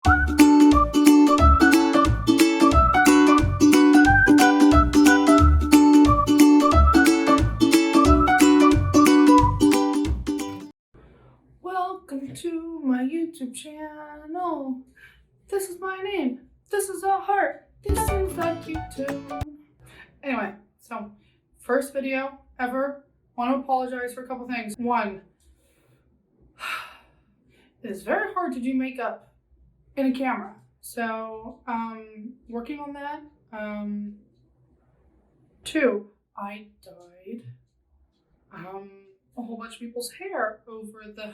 Welcome to my YouTube channel. This is my name. This is a heart. This is a YouTube. Anyway, so first video ever. Want to apologize for a couple things. One, it is very hard to do makeup in a camera. So, working on that. Two, I dyed a whole bunch of people's hair over the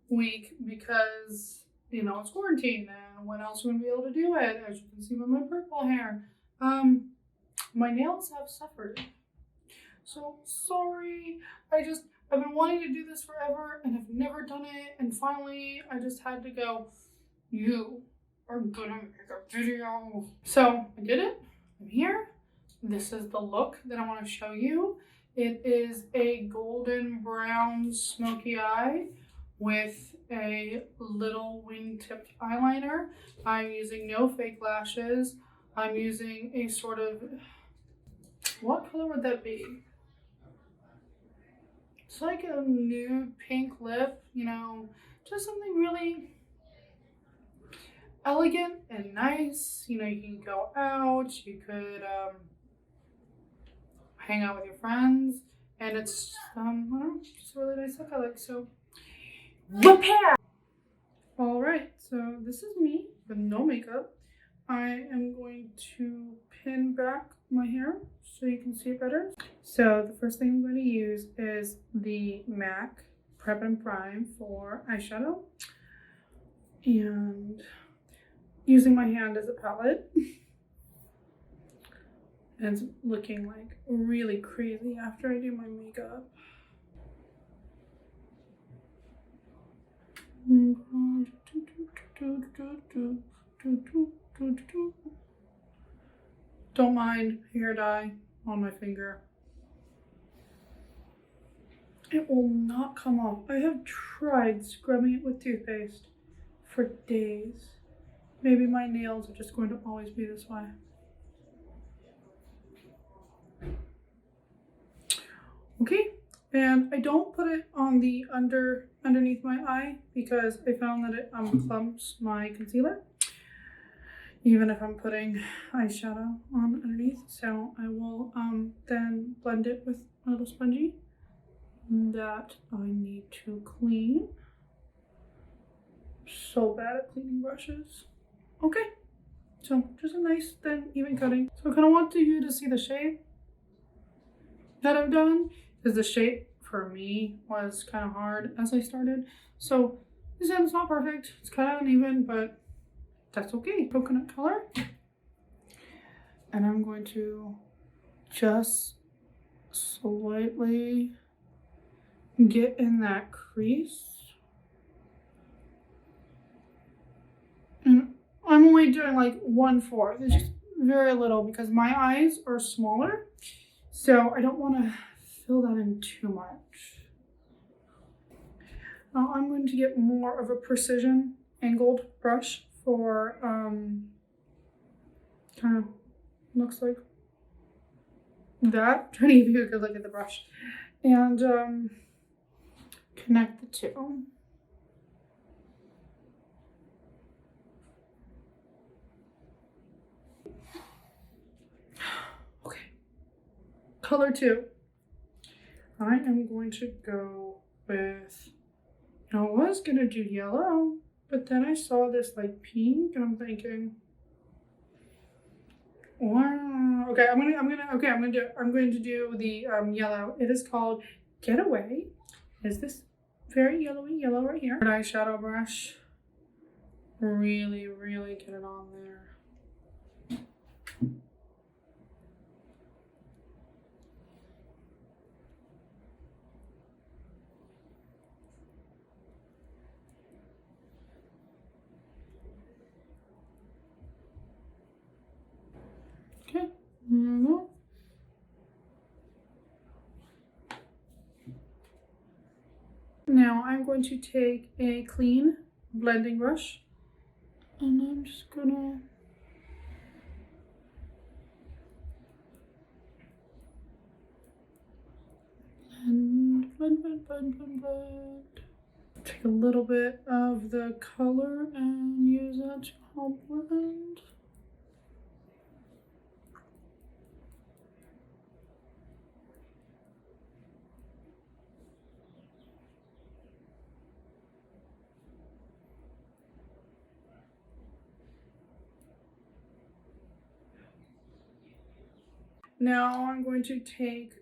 week because, you know, it's quarantine and when else are we going to be able to do it? As you can see with my purple hair. My nails have suffered. So sorry. I've been wanting to do this forever and have never done it. And finally, I just had to go, you are gonna make a video. So I did it. I'm here. This is the look that I want to show you. It is a golden brown smoky eye with a little wing-tipped eyeliner. I'm using no fake lashes. I'm using a sort of, what color would that be? It's like a nude pink lip, you know, just something really elegant and nice. You know, you can go out, you could hang out with your friends, and it's I don't know, just a really nice look I like. So repair. All right, so this is me with no makeup. I am going to pin back my hair so you can see it better. So the first thing I'm going to use is the MAC Prep and Prime for eyeshadow, and using my hand as a palette. And it's looking like really crazy after I do my makeup. Don't mind hair dye on my finger. It will not come off. I have tried scrubbing it with toothpaste for days. Maybe my nails are just going to always be this way. Okay, and I don't put it on the underneath my eye because I found that it clumps my concealer, even if I'm putting eyeshadow on underneath. So I will then blend it with a little spongy that I need to clean. So bad at cleaning brushes. Okay, so just a nice thin even cutting. So I kind of want you to see the shape that I've done, because the shape for me was kind of hard as I started. So this end's not perfect, it's kind of uneven, but that's okay. Coconut color. And I'm going to just slightly get in that crease. And I'm only doing like 1/4. It's just very little because my eyes are smaller. So I don't want to fill that in too much. Now I'm going to get more of a precision angled brush for kind of looks like that. Trying to give you a good look at the brush and connect the two. Okay, color 2. I am going to go with, I was gonna do yellow, but then I saw this like pink and I'm thinking, wow, okay, I'm going to do the yellow. It is called Getaway. Is this very yellowy yellow right here? Eyeshadow brush, really get it on there. Okay, there we go. Now I'm going to take a clean blending brush and I'm just gonna blend. Take a little bit of the color and use that to help blend. Now I'm going to take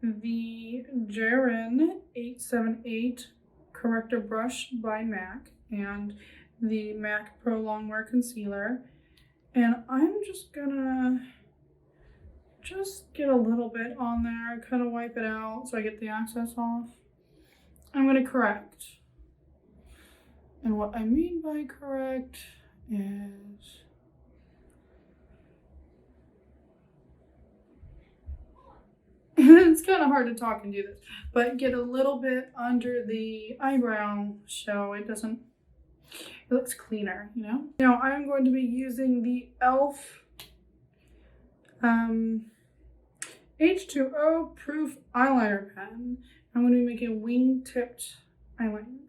the Jaren 878 corrector brush by MAC and the MAC Pro Longwear concealer, and I'm just gonna get a little bit on there, kind of wipe it out so I get the excess off. I'm gonna correct, and what I mean by correct is it's kind of hard to talk and do this, but get a little bit under the eyebrow so it looks cleaner, you know? Now I'm going to be using the e.l.f. H2O proof eyeliner pen. I'm going to be making a wing-tipped eyeliner.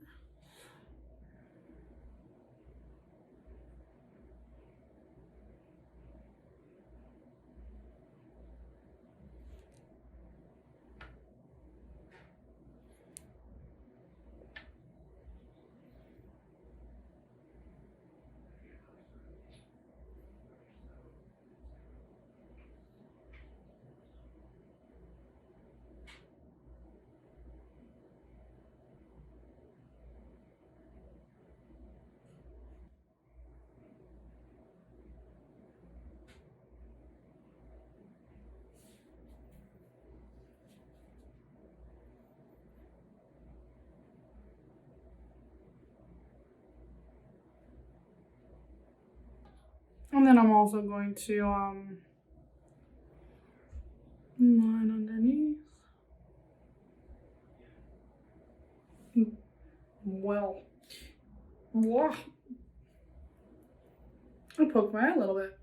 And then I'm also going to line underneath. Well, wow. I poked my eye a little bit.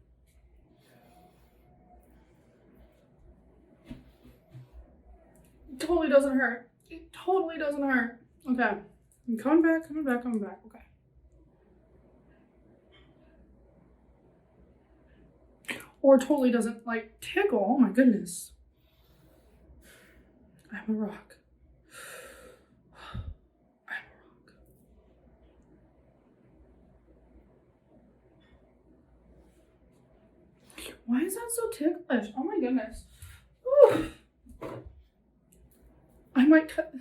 It totally doesn't hurt. It totally doesn't hurt. Okay. I'm coming back. Okay. Or totally doesn't like tickle. Oh my goodness. I'm a rock. Why is that so ticklish? Oh my goodness. Ooh. I might cut.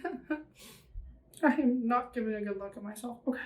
I am not giving a good look at myself. Okay.